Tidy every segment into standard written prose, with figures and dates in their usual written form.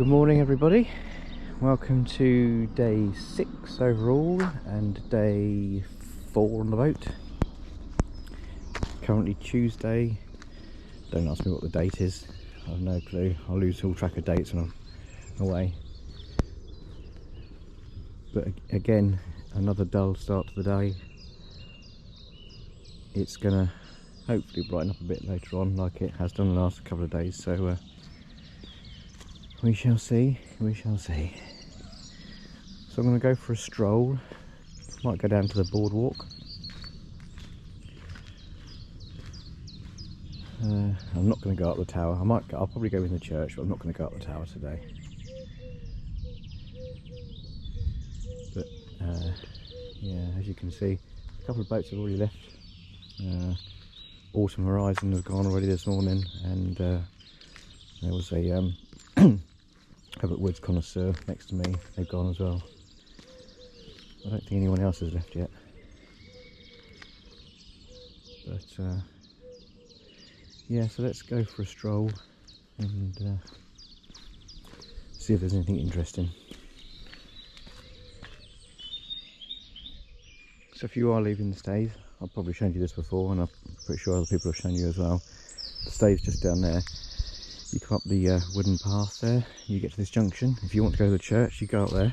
Good morning everybody, welcome to day 6 overall and day 4 on the boat. Currently Tuesday, don't ask me what the date is, I have no clue, I'll lose all track of dates when I'm away. But again, another dull start to the day. It's gonna hopefully brighten up a bit later on like it has done the last couple of days, so we shall see, we shall see. So I'm going to go for a stroll, might go down to the boardwalk. I'm not going to go up the tower, I'll probably go in the church, but I'm not going to go up the tower today. But yeah, as you can see, a couple of boats have already left. Autumn Horizon has gone already this morning, and there was a Herbert Woods connoisseur next to me, they've gone as well. I don't think anyone else has left yet. But yeah, so let's go for a stroll and see if there's anything interesting. So if you are leaving the stays, I've probably shown you this before and I'm pretty sure other people have shown you as well. The stays just down there. You come up the wooden path there, you get to this junction. If you want to go to the church, you go up there, and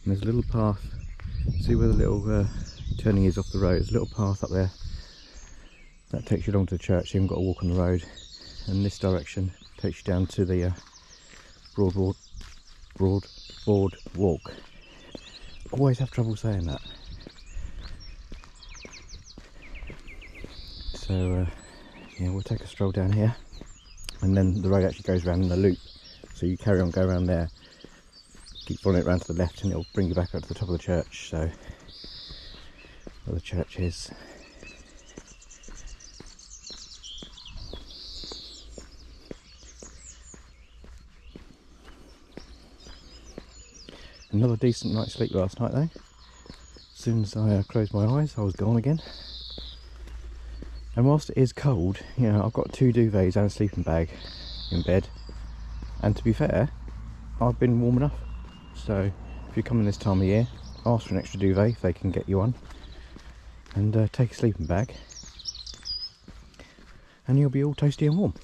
there's a little path. See where the little turning is off the road? There's a little path up there that takes you along to the church. You haven't got to walk on the road, and this direction takes you down to the broad walk. Always have trouble saying that. So yeah, we'll take a stroll down here. And then the road actually goes around in a loop, so you carry on, go around there, keep following it around to the left, and it'll bring you back up to the top of the church. So where the church is. Another decent night's sleep last night though. As soon as I closed my eyes, I was gone again. And whilst it is cold, you know, I've got 2 duvets and a sleeping bag in bed, and to be fair, I've been warm enough. So if you're coming this time of year, ask for an extra duvet if they can get you one, and take a sleeping bag, and you'll be all toasty and warm.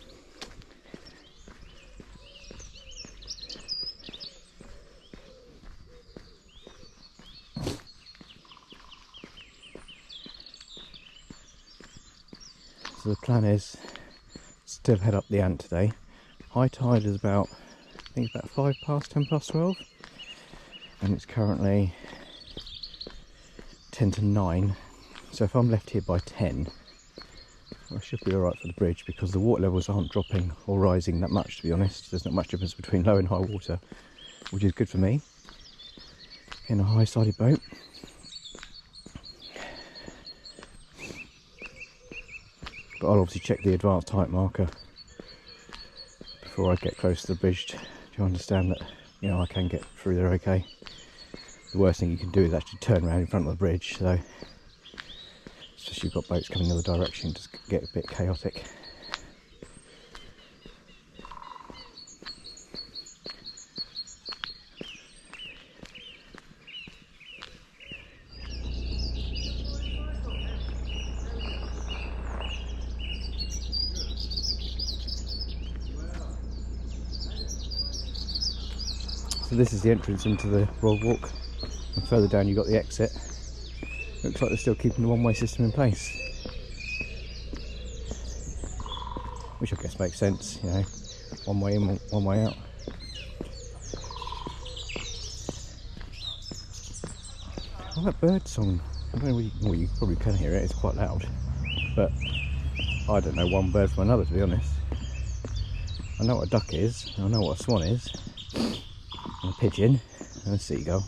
So the plan is still head up the Ant today. High tide is about, I think it's about 5 past 10 past 12, and it's currently 10 to 9. So if I'm left here by 10, I should be alright for the bridge, because the water levels aren't dropping or rising that much, to be honest. There's not much difference between low and high water, which is good for me in a high-sided boat. But I'll obviously check the advanced height marker before I get close to the bridge to understand that, you know, I can get through there okay. The worst thing you can do is actually turn around in front of the bridge, so especially if you've got boats coming the other direction, just get a bit chaotic. So this is the entrance into the broad walk, and further down you've got the exit. Looks like they're still keeping the one-way system in place, which I guess makes sense, you know, one way in, one way out. Oh, that bird song, I don't know, well, you probably can hear it, it's quite loud, but I don't know one bird from another, to be honest. I know what a duck is, I know what a swan is, and a pigeon, and a seagull.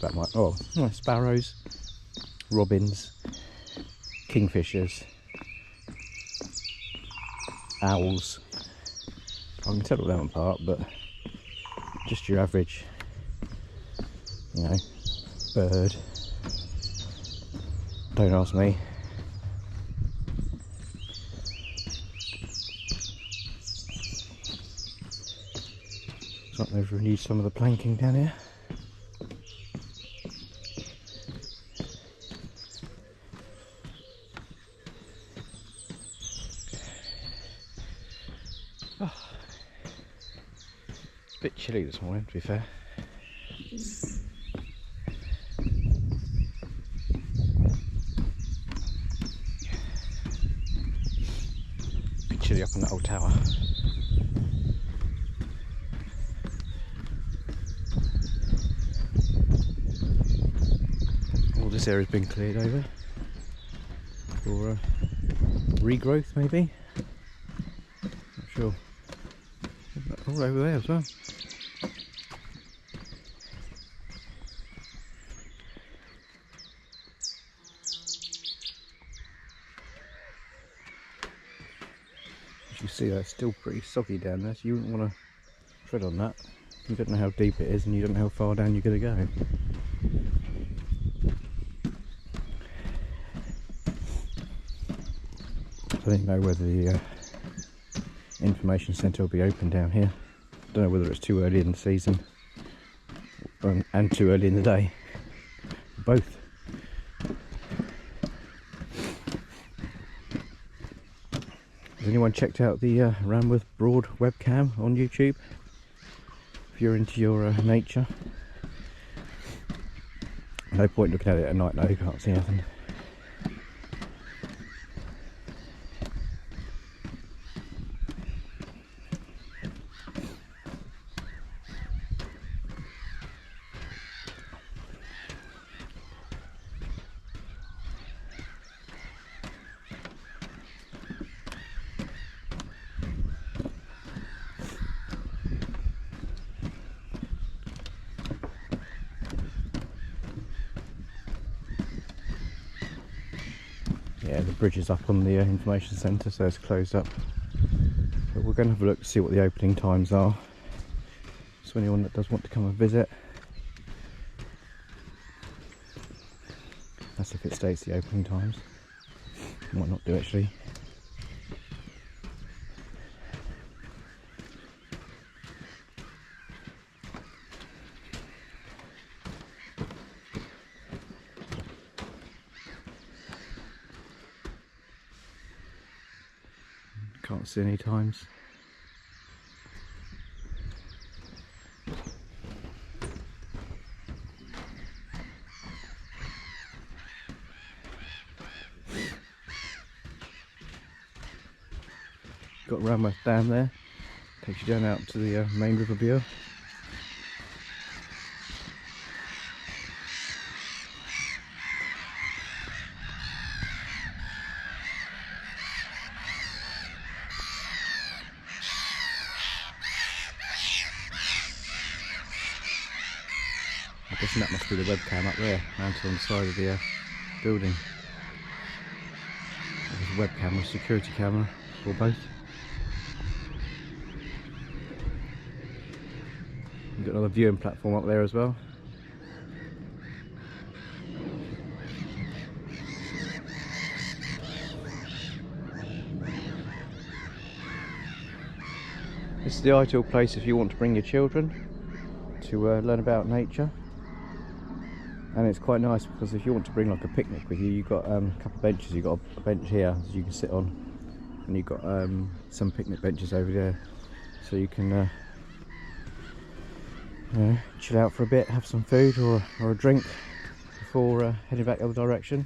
That might, oh, sparrows, robins, kingfishers, owls. I can tell all them apart, but just your average, you know, bird. Don't ask me. Looks like they've renewed some of the planking down here. Oh. It's a bit chilly this morning, to be fair. A bit chilly up on that old tower. All this area's been cleared over for regrowth, maybe. Not sure. All over there as well. As you see, that's still pretty soggy down there, so you wouldn't want to tread on that. You don't know how deep it is, and you don't know how far down you're going to go. I don't know whether the information centre will be open down here. I don't know whether it's too early in the season and too early in the day. Both. Has anyone checked out the Ranworth Broad webcam on YouTube? If you're into your nature. No point looking at it at night, no, you can't see anything. Yeah, the bridge is up on the information centre, so it's closed up. But we're going to have a look to see what the opening times are. So anyone that does want to come and visit. That's if it states the opening times. Might not do actually. Can't see any times. Got Ranworth down there, takes you down out to the main river Bure. I'm guessing that must be the webcam up there, mounted on the side of the building. There's a webcam or security camera, or both. You've got another viewing platform up there as well. This is the ideal place if you want to bring your children to learn about nature. And it's quite nice because if you want to bring like a picnic with you, you've got a couple of benches. You've got a bench here that you can sit on, and you've got some picnic benches over there, so you can chill out for a bit, have some food or a drink before heading back the other direction.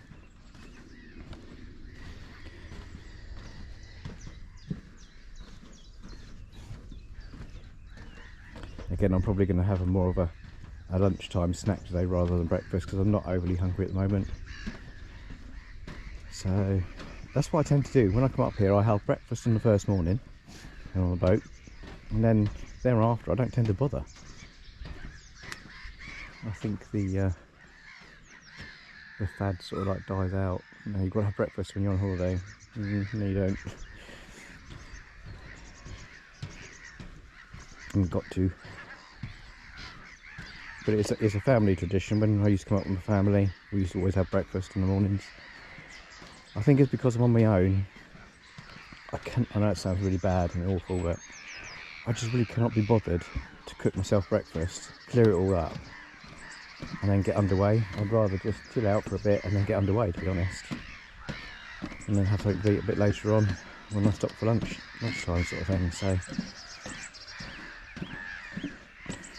Again, I'm probably going to have more of a lunchtime snack today rather than breakfast because I'm not overly hungry at the moment. So that's what I tend to do when I come up here. I have breakfast in the first morning on the boat, and then thereafter I don't tend to bother. I think the fad sort of like dies out. You know, you've got to have breakfast when you're on holiday. No, you don't. You've got to. But it's a family tradition. When I used to come up with my family, we used to always have breakfast in the mornings. I think it's because I'm on my own. I know it sounds really bad and awful, but I just really cannot be bothered to cook myself breakfast, clear it all up, and then get underway. I'd rather just chill out for a bit and then get underway, to be honest. And then have something to eat a bit later on when I stop for lunchtime sort of thing. So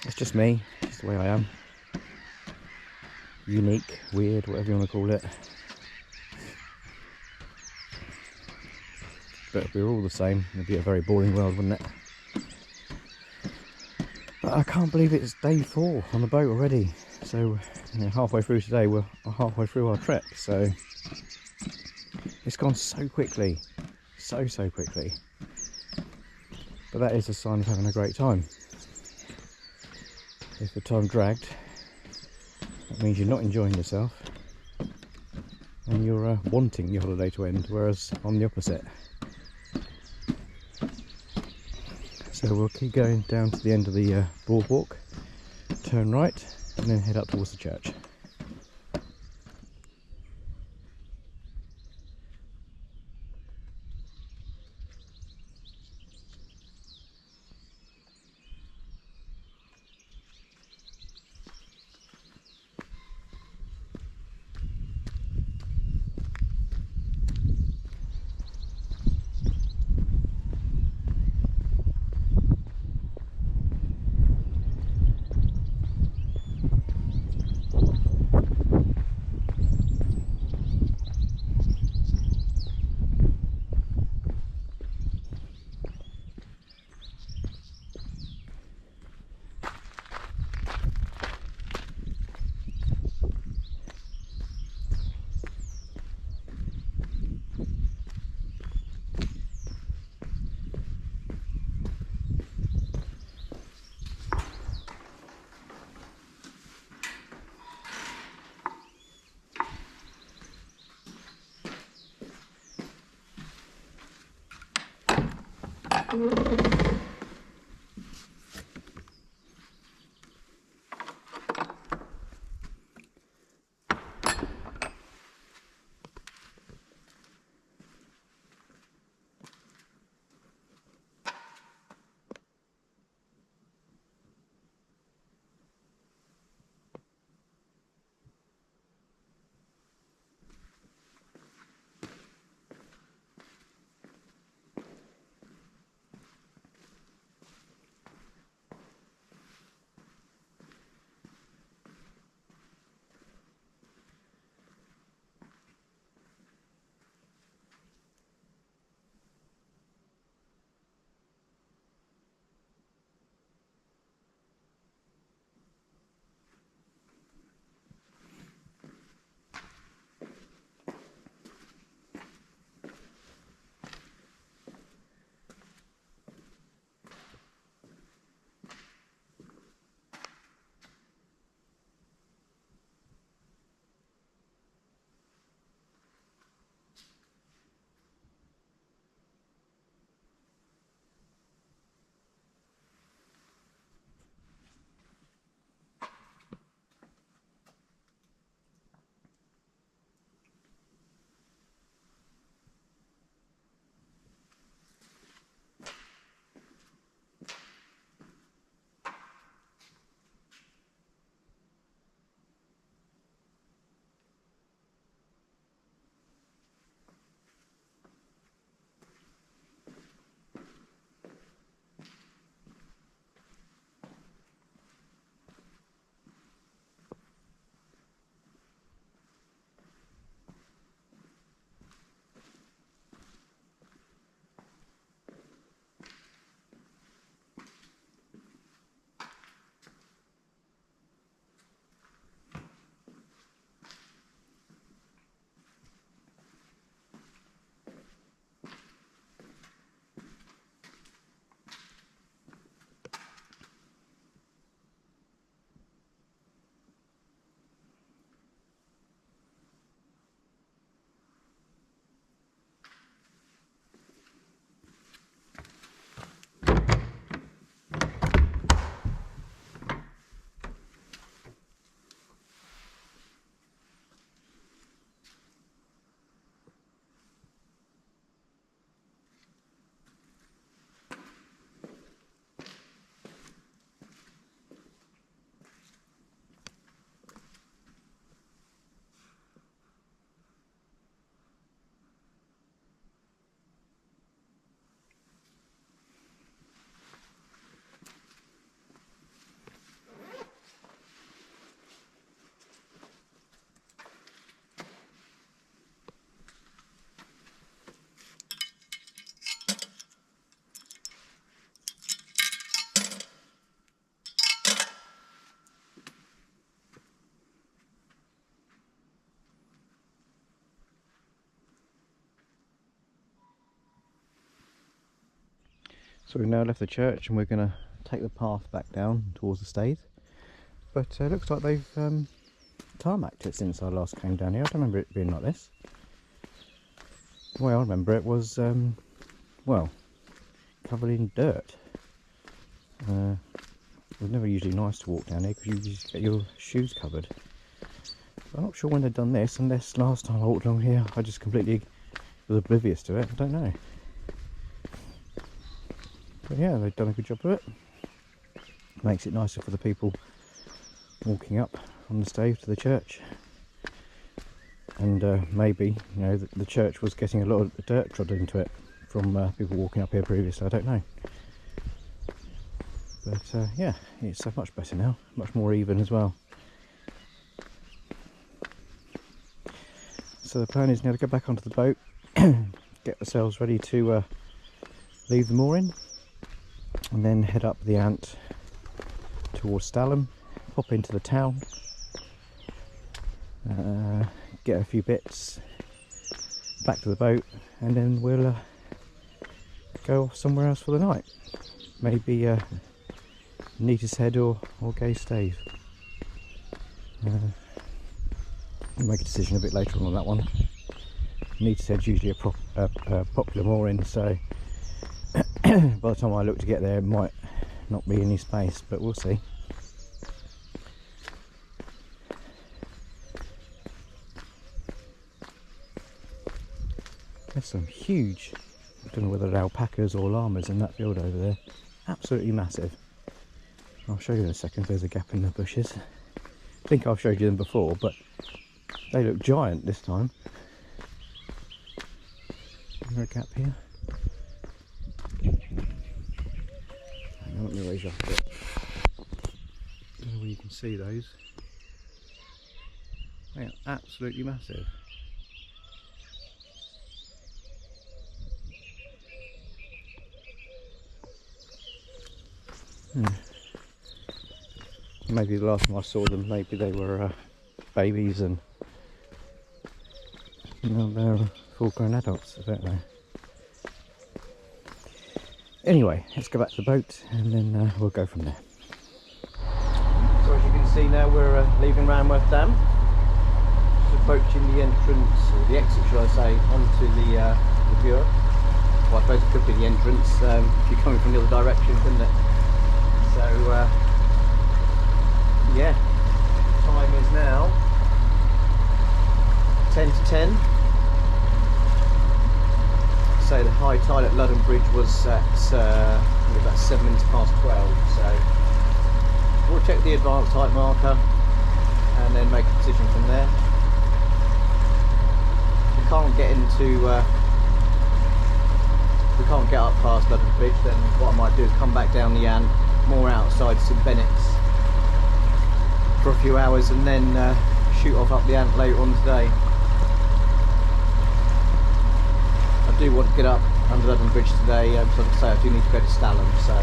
it's just me, just the way I am. Unique, weird, whatever you want to call it. But if we were all the same, it'd be a very boring world, wouldn't it? But I can't believe it's day 4 on the boat already. So, you know, halfway through today, we're halfway through our trek. So it's gone so quickly, so quickly. But that is a sign of having a great time. If the time dragged, that means you're not enjoying yourself and you're wanting your holiday to end, whereas I'm the opposite. So we'll keep going down to the end of the boardwalk, turn right, and then head up towards the church. So we've now left the church and we're going to take the path back down towards the stays. But it looks like they've tarmacked it since I last came down here. I don't remember it being like this. The way I remember it was, well, covered in dirt. It was never usually nice to walk down here because you just get your shoes covered. I'm not sure when they've done this, unless last time I walked along here I just completely was oblivious to it. I don't know. But yeah, they've done a good job of it. Makes it nicer for the people walking up on the stave to the church. And maybe, you know, the church was getting a lot of dirt trod into it from people walking up here previously. I don't know. But yeah, it's much better now, much more even as well. So the plan is now to go back onto the boat, get ourselves ready to leave the mooring, and then head up the Ant towards Stalham, pop into the town, get a few bits, back to the boat, and then we'll go off somewhere else for the night. Maybe Neatis Head or Gay Stays. We'll make a decision a bit later on that one. Neatis Head's usually a popular mooring, so by the time I look to get there it might not be any space, but we'll see. There's some huge, I don't know whether they're alpacas or llamas in that field over there. Absolutely massive. I'll show you in a second if there's a gap in the bushes. I think I've showed you them before, but they look giant this time. Is there a gap here? Hang on, let me raise you up a bit. I don't know where you can see those. They are absolutely massive. Maybe the last time I saw them, maybe they were babies, and now they're full-grown adults. I don't know. Anyway, let's go back to the boat and then we'll go from there. So as you can see now, we're leaving Ranworth Dam, just approaching the entrance, or the exit should I say, onto the Bure. Well, I suppose it could be the entrance if you're coming from the other direction, couldn't it? So yeah, time is now 10 to 10. So the high tide at Ludden Bridge was at about 7 minutes past 12. So we'll check the advanced height marker and then make a decision from there. We can't get into, we can't get up past Ludden Bridge. Then what I might do is come back down the Ant, more outside St Bennett's for a few hours, and then shoot off up the Ant later on today. I do want to get up under Ludden Bridge today, because like I say, I do need to go to Stalham, so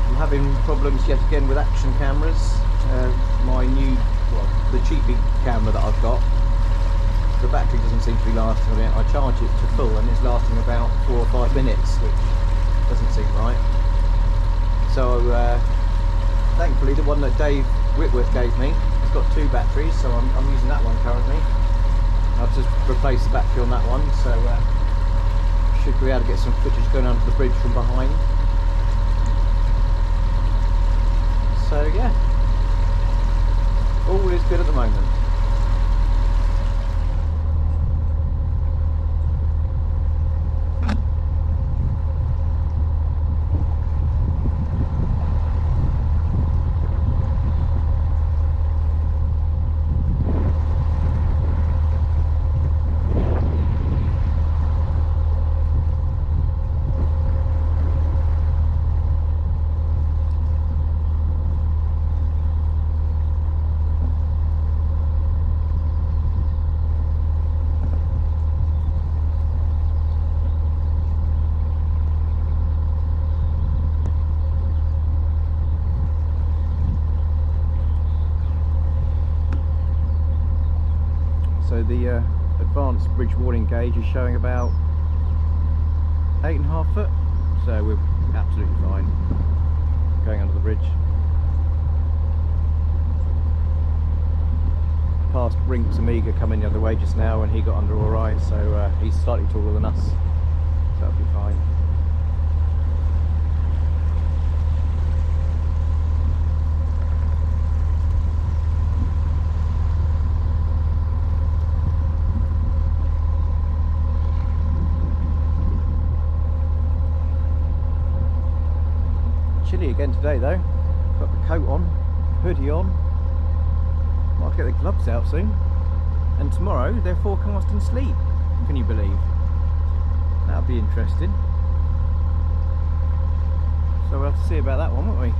I'm having problems yet again with action cameras. My new, well, the cheapy camera that I've got, the battery doesn't seem to be lasting on it. I charge it to full and it's lasting about 4 or 5 minutes, which doesn't seem right. So thankfully the one that Dave Whitworth gave me has got 2 batteries, so I'm using that one currently. I've just replaced the battery on that one, so should be able to get some footage going under the bridge from behind. So yeah, all is good at the moment. So the advanced bridge warning gauge is showing about 8.5 foot, so we're absolutely fine going under the bridge. Past Brinks Amiga coming the other way just now, and he got under alright, so he's slightly taller than us, so that'll be fine. Chilly again today though. Got the coat on, hoodie on. Might get the gloves out soon. And tomorrow they're forecasting sleet. Can you believe? That'll be interesting. So we'll have to see about that one, won't we?